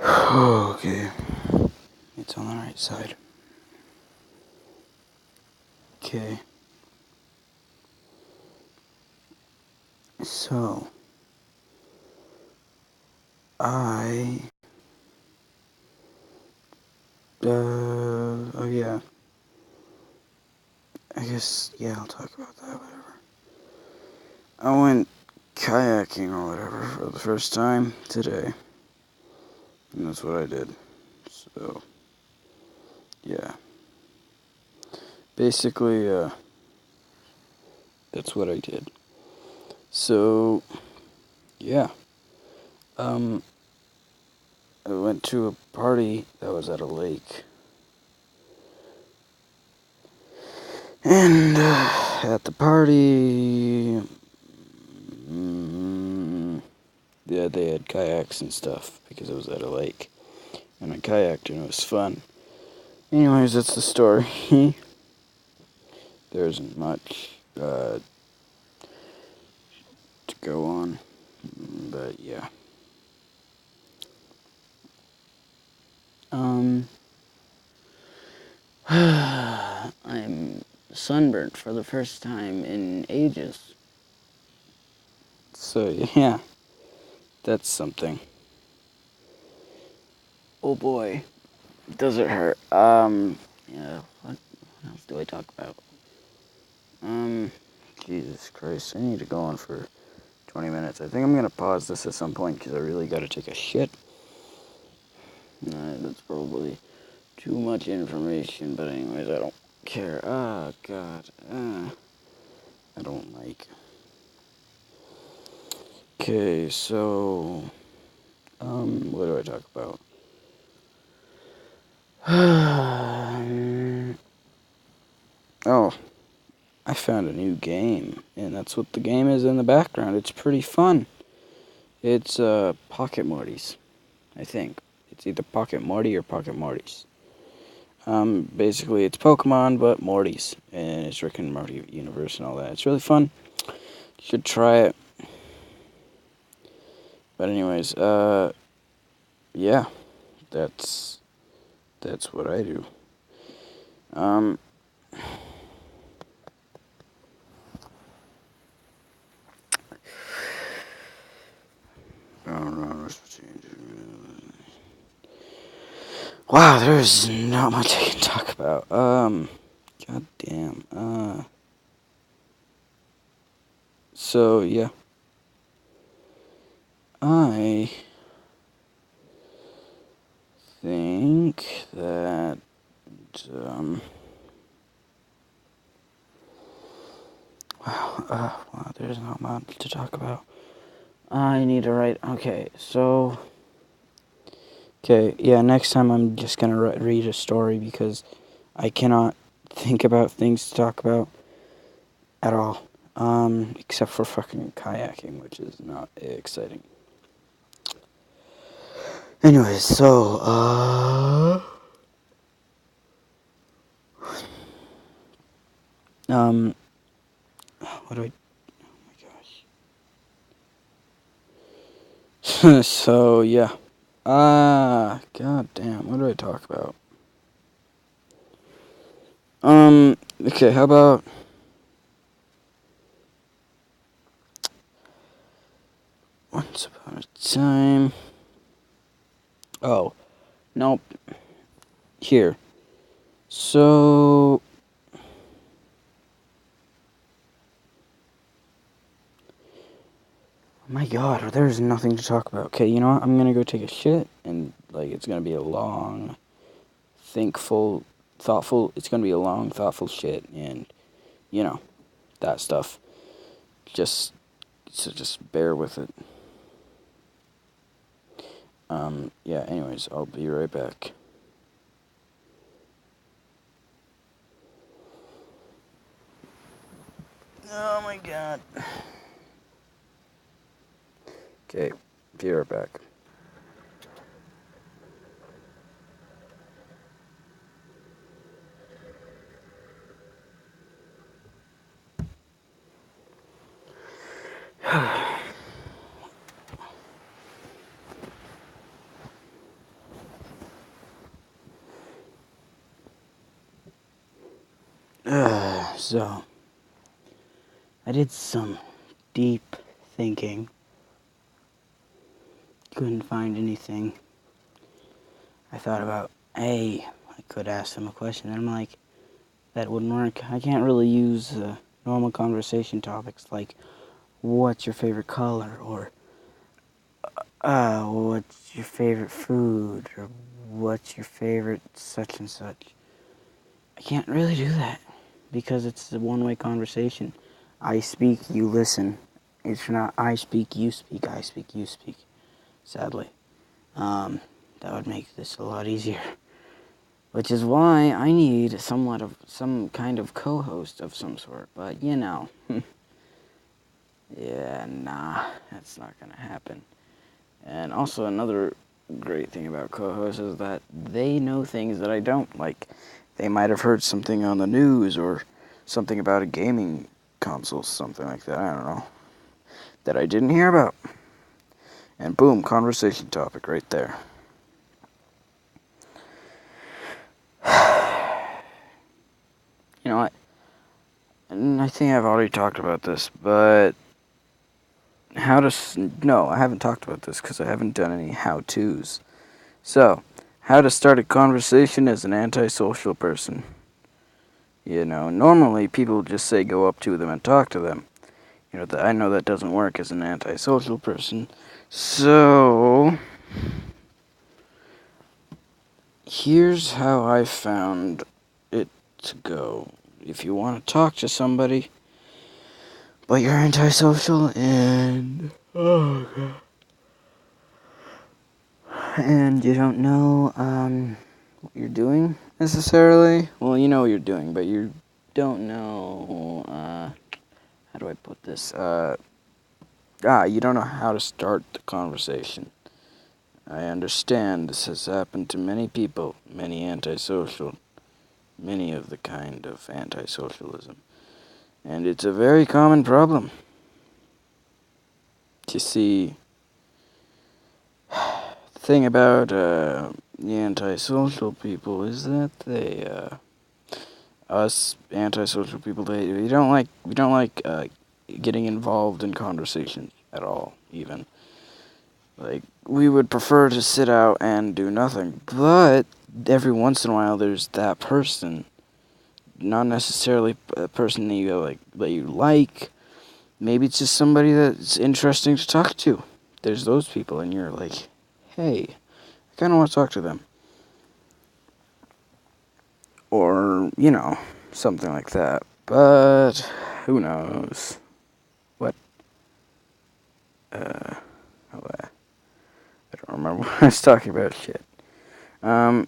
Okay. It's on the right side. Okay. So, oh yeah. I guess, yeah, I'll talk about that, whatever. I went kayaking or whatever for the first time today. And that's what I did. So, yeah. Basically, that's what I did. So, yeah. I went to a party that was at a lake. And at the party, yeah, they had kayaks and stuff because it was at a lake. And I kayaked and it was fun. Anyways, that's the story. There isn't much to go on, but yeah. I'm sunburnt for the first time in ages. So yeah, that's something. Oh boy, does it hurt? Yeah. What else do I talk about? Jesus Christ, I need to go on for 20 minutes. I think I'm gonna pause this at some point because I really gotta take a shit. That's probably too much information, but anyways, I don't care. Oh, God. I don't like. Okay, so, what do I talk about? Oh, I found a new game, and that's what the game is in the background. It's pretty fun. It's, Pocket Mortys, I think. It's either Pocket Morty or Pocket Mortys. Basically, it's Pokemon, but Morty's, and it's Rick and Morty universe and all that. It's really fun. You should try it. But anyways, yeah, that's what I do. Wow, there's not much I can talk about. God damn. So yeah, I think that wow, there's not much to talk about. I need to write. Okay, so. Okay, yeah, next time I'm just gonna read a story because I cannot think about things to talk about at all. Except for fucking kayaking, which is not exciting. Anyways, so, what do I, oh my gosh. So, yeah. God damn, what do I talk about? Okay, how about, once upon a time, oh, nope, here, so, my God, there's nothing to talk about. Okay, you know what? I'm gonna go take a shit, and like it's gonna be a long, thoughtful. It's gonna be a long, thoughtful shit, and you know, that stuff. Just bear with it. Yeah. Anyways, I'll be right back. Oh my God. Okay, be right back. So, I did some deep thinking. Couldn't find anything. I thought about, hey, I could ask them a question. And I'm like, that wouldn't work. I can't really use normal conversation topics like, what's your favorite color? Or, what's your favorite food? Or, what's your favorite such and such? I can't really do that because it's a one-way conversation. I speak, you listen. It's not I speak, you speak, I speak, you speak. Sadly. That would make this a lot easier. Which is why I need some kind of co-host of some sort. But, you know. Yeah, nah. That's not gonna happen. And also another great thing about co-hosts is that they know things that I don't. Like, they might have heard something on the news or something about a gaming console, something like that, I don't know, that I didn't hear about. And boom, conversation topic right there. You know what? And I think I've already talked about this, but no, I haven't talked about this because I haven't done any how-tos. So, how to start a conversation as an antisocial person. You know, normally people just say go up to them and talk to them. You know, I know that doesn't work as an antisocial person. So, here's how I found it to go. If you want to talk to somebody, but you're antisocial and you don't know what you're doing necessarily. Well, you know what you're doing, but you don't know how do I put this? You don't know how to start the conversation. I understand this has happened to many people, many antisocial, many of the kind of antisocialism. And it's a very common problem. You see, the thing about the antisocial people is that us antisocial people, we don't like getting involved in conversations at all, even. Like, we would prefer to sit out and do nothing, but every once in a while there's that person, not necessarily a person that you like. Maybe it's just somebody that's interesting to talk to. There's those people, and you're like, hey, I kind of want to talk to them. Or, you know, something like that. But, who knows? What? I don't remember what I was talking about. Shit. Ugh.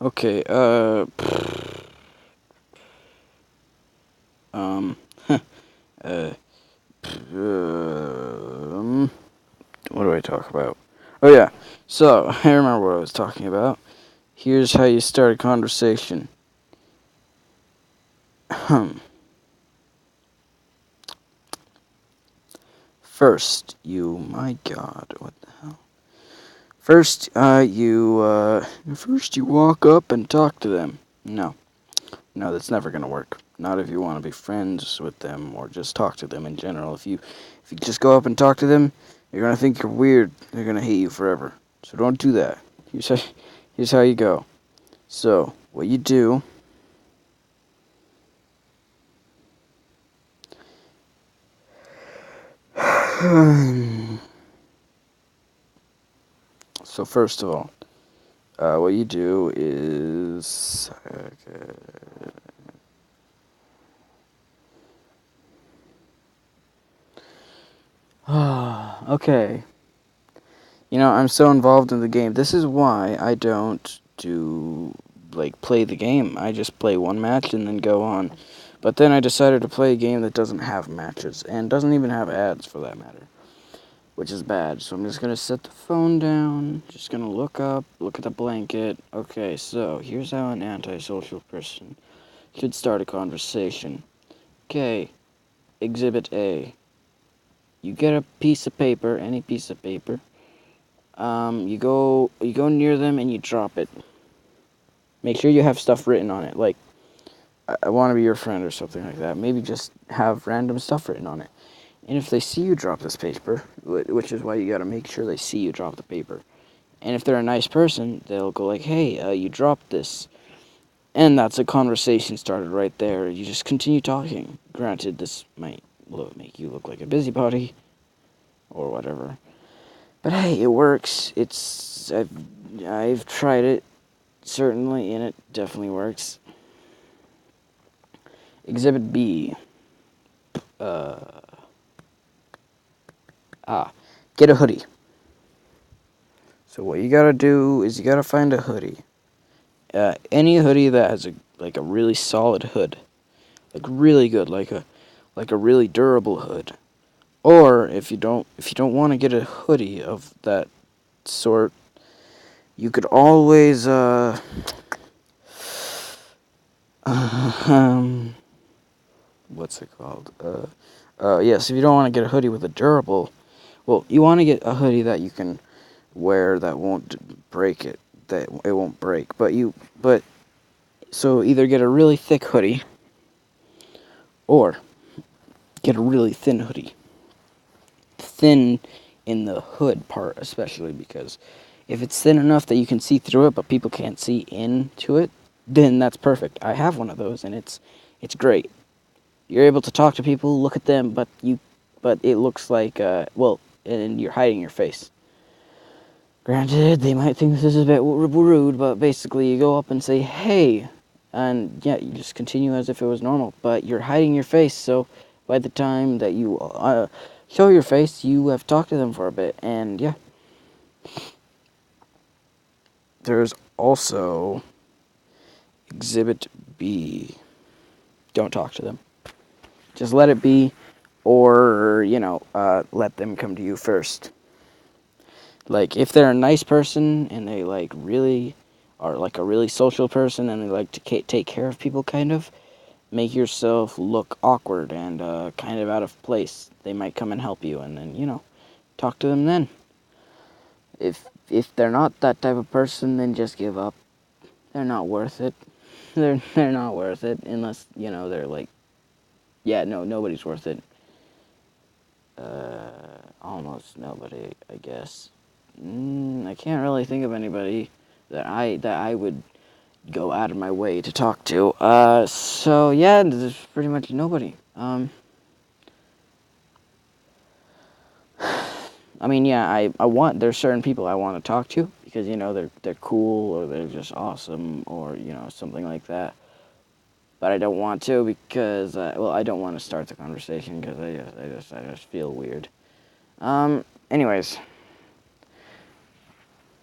Okay, what do I talk about? Oh yeah, so, I remember what I was talking about. Here's how you start a conversation. First, my God, what the hell? First, you walk up and talk to them. No, that's never gonna work. Not if you want to be friends with them or just talk to them in general. If you just go up and talk to them, you're gonna think you're weird. They're gonna hate you forever. So don't do that. Here's how you go. So, what you do... So first of all, what you do is... Okay. You know, I'm so involved in the game. This is why I don't play the game. I just play one match and then go on. But then I decided to play a game that doesn't have matches, and doesn't even have ads for that matter. which is bad. So I'm just going to set the phone down, just going to look up, look at the blanket. Okay, so here's how an antisocial person should start a conversation. Okay, Exhibit A. You get a piece of paper, any piece of paper. You go near them and you drop it. Make sure you have stuff written on it, like, I want to be your friend or something like that. Maybe just have random stuff written on it. And if they see you drop this paper, which is why you gotta make sure they see you drop the paper. And if they're a nice person, they'll go like, hey, you dropped this. And that's a conversation started right there. You just continue talking. Granted, this might make you look like a busybody or whatever. But hey, it works. I've tried it, certainly, and it definitely works. Exhibit B. Get a hoodie. So what you gotta do is you gotta find a hoodie. Any hoodie that has a really solid hood, like really good, like a really durable hood. Or if you don't want to get a hoodie of that sort, you could always what's it called? Yes, if you don't want to get a hoodie with a durable, well, you want to get a hoodie that you can wear that won't break it, that it won't break. So either get a really thick hoodie or get a really thin hoodie. Thin in the hood part, especially, because if it's thin enough that you can see through it but people can't see into it, then that's perfect. I have one of those and it's great. You're able to talk to people, look at them, but it looks like and you're hiding your face. Granted, they might think this is a bit rude, but basically you go up and say, hey, and yeah, you just continue as if it was normal, but you're hiding your face, so by the time that you show your face, you have talked to them for a bit, and yeah. There's also Exhibit B. Don't talk to them. Just let it be, or, let them come to you first. Like, if they're a nice person and they, really are, a really social person and they like to take care of people, kind of, make yourself look awkward and kind of out of place. They might come and help you, and then, talk to them then. If they're not that type of person, then just give up. They're not worth it. They're not worth it unless, they're like, yeah, no, nobody's worth it. Almost nobody, I guess. I can't really think of anybody that I would go out of my way to talk to. So yeah, there's pretty much nobody. I mean, yeah, I want, there's certain people I want to talk to because, they're cool or they're just awesome or, something like that. But I don't want to because, I don't want to start the conversation because I just feel weird. Anyways,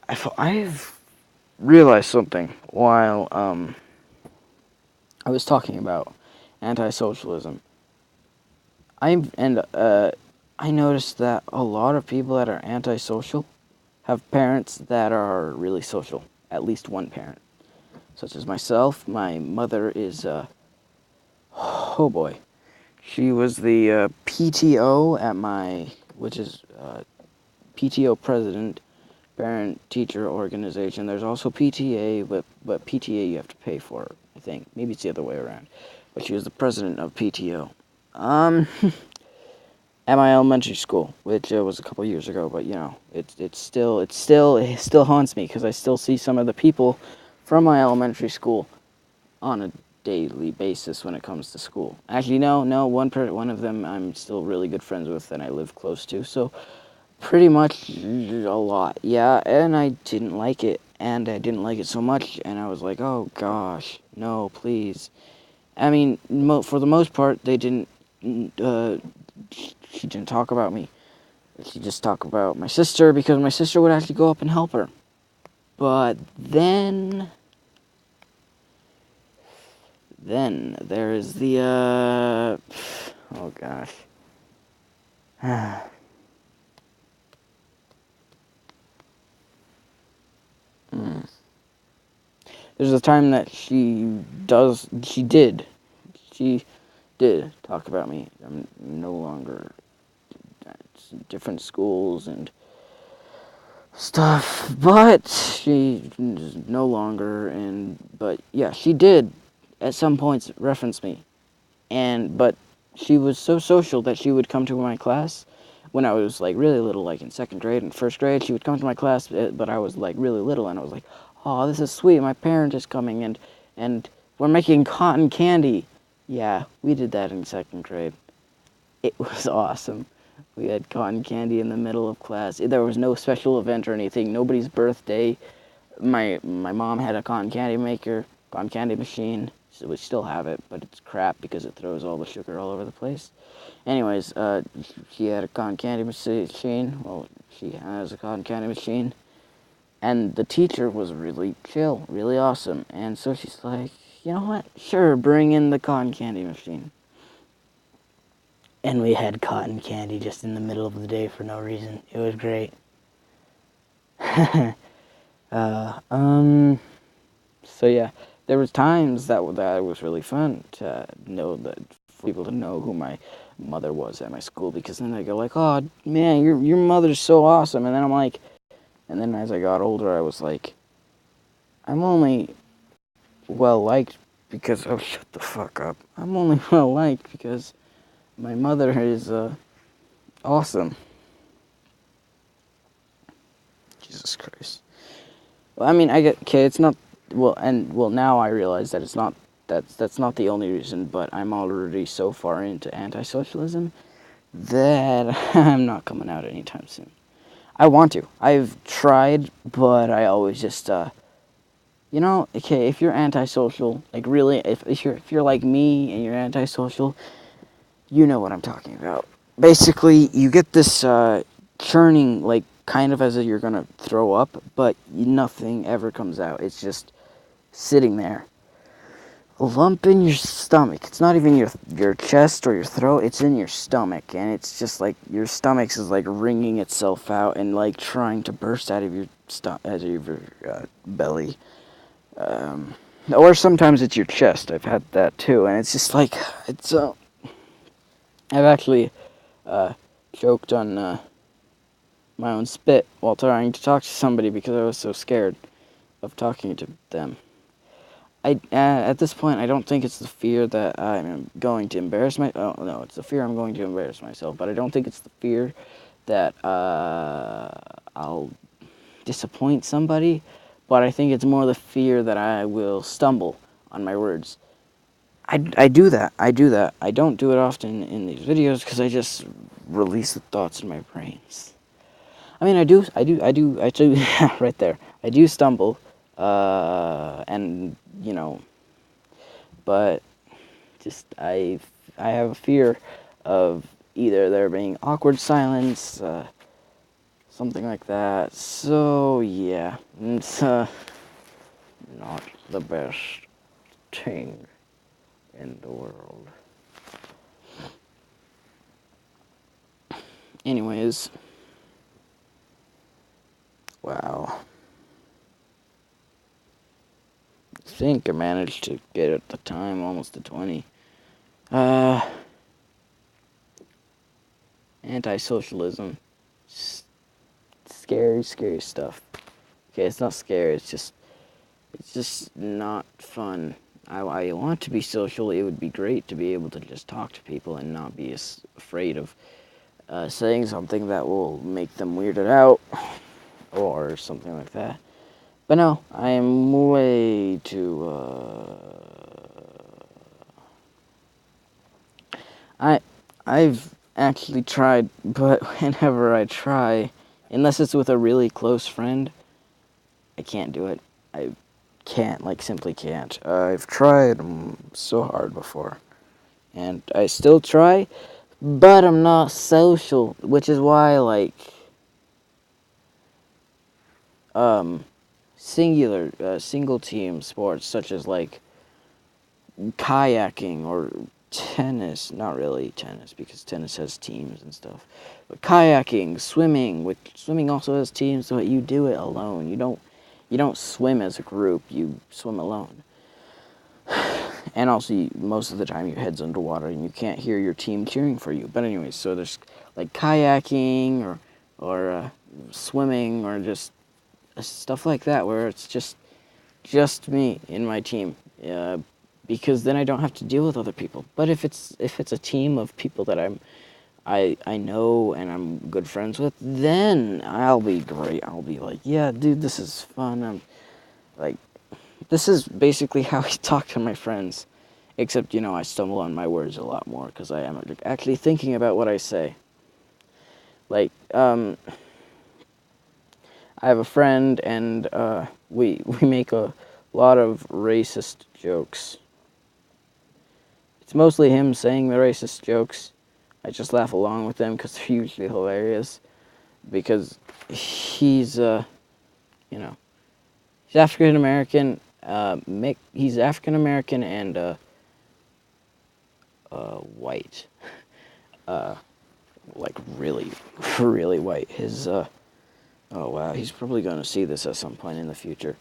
I've realized something while, I was talking about anti-socialism. I noticed that a lot of people that are antisocial have parents that are really social. At least one parent. Such as myself. My mother is, oh boy. She was the PTO at which is PTO president, parent-teacher organization. There's also PTA, but PTA you have to pay for, I think. Maybe it's the other way around. But she was the president of PTO. At my elementary school, which was a couple years ago, but it still haunts me because I still see some of the people from my elementary school on a daily basis when it comes to school. Actually, no, one of them I'm still really good friends with and I live close to, so pretty much a lot. Yeah, and I didn't like it, and I didn't like it so much, and I was like, oh gosh, no, please. I mean, for the most part, they didn't, she didn't talk about me. She just talked about my sister, because my sister would actually go up and help her. But then there is the, oh gosh. There's a time that she did talk about me. I'm no longer at different schools and stuff, but she is no longer. And but yeah, she did at some points reference me, but she was so social that she would come to my class when I was like really little, like in second grade and first grade. She would come to my class, but I was like really little, and I was like, "Oh, this is sweet. My parent is coming, and we're making cotton candy." Yeah, we did that in second grade. It was awesome. We had cotton candy in the middle of class. There was no special event or anything. Nobody's birthday. My mom had a cotton candy maker, cotton candy machine. So we still have it, but it's crap because it throws all the sugar all over the place. Anyways, she had a cotton candy machine. Well, she has a cotton candy machine. And the teacher was really chill, really awesome. And so she's like, you know what? Sure, bring in the cotton candy machine. And we had cotton candy just in the middle of the day for no reason. It was great. uh, um, so yeah, there was times that was really fun to know that, for people to know who my mother was at my school, because then they go like, "Oh man, your mother's so awesome," and then I'm like, and then as I got older, I was like, I'm only well liked because shut the fuck up. I'm only well liked because my mother is awesome. Jesus Christ. Well, I mean, I get okay. It's not now I realize that it's not that's not the only reason. But I'm already so far into anti-socialism that I'm not coming out anytime soon. I want to. I've tried, but I always just okay. If you're antisocial, like really, if you're like me and you're antisocial, you know what I'm talking about. Basically, you get this churning, like kind of as if you're gonna throw up, but nothing ever comes out. It's just sitting there. A lump in your stomach. It's not even your chest or your throat. It's in your stomach, and it's just like your stomach is like wringing itself out and like trying to burst out of your belly. Or sometimes it's your chest. I've had that too, and it's just like it's. I've actually choked on my own spit while trying to talk to somebody because I was so scared of talking to them. At this point, I don't think it's the fear that I'm going to embarrass myself. Oh, no, it's the fear I'm going to embarrass myself. But I don't think it's the fear that I'll disappoint somebody. But I think it's more the fear that I will stumble on my words. I do that. I do that. I don't do it often in these videos because I just release the thoughts in my brains. I mean, I do, right there. I do stumble, and but just I have a fear of either there being awkward silence, something like that. So yeah, it's not the best thing in the world. Anyways, wow. I think I managed to get at the time almost to 20. Anti-socialism. Scary, scary stuff. Okay, it's not scary, it's just not fun. I want to be social. It would be great to be able to just talk to people and not be afraid of saying something that will make them weirded out or something like that. But no, I am way too. I've actually tried, but whenever I try, unless it's with a really close friend, I can't do it. I can't, like, simply can't. I've tried so hard before, and I still try, but I'm not social, which is why, like, single team sports such as like kayaking or tennis, not really tennis because tennis has teams and stuff, but kayaking, swimming, which swimming also has teams, so you do it alone. You don't you don't swim as a group, you swim alone. And also, most of the time your head's underwater and you can't hear your team cheering for you. But anyways, so there's like kayaking or swimming or just stuff like that where it's just me and my team. Because then I don't have to deal with other people. But if it's a team of people that I know and I'm good friends with, then I'll be great. I'll be like, yeah, dude, this is fun. I'm like, this is basically how I talk to my friends. Except, I stumble on my words a lot more because I am actually thinking about what I say. Like, I have a friend and we make a lot of racist jokes. It's mostly him saying the racist jokes. I just laugh along with them because they're usually hilarious. Because he's, he's African American. He's African American and white. Like really, really white. Oh wow, he's probably going to see this at some point in the future.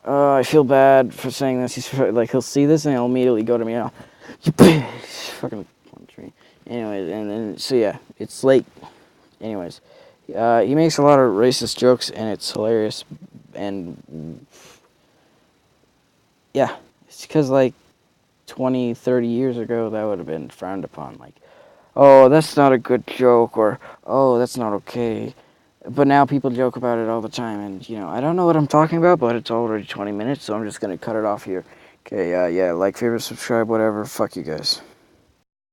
I feel bad for saying this. He'll see this and he'll immediately go to me. You fucking punch me. Anyways, and then so yeah, it's like, anyways, he makes a lot of racist jokes and it's hilarious, and yeah, it's because like 20, 30 years ago that would have been frowned upon. Like, oh, that's not a good joke, or oh, that's not okay. But now people joke about it all the time, and I don't know what I'm talking about, but it's already 20 minutes, so I'm just gonna cut it off here. Okay, yeah, like, favorite, subscribe, whatever. Fuck you guys.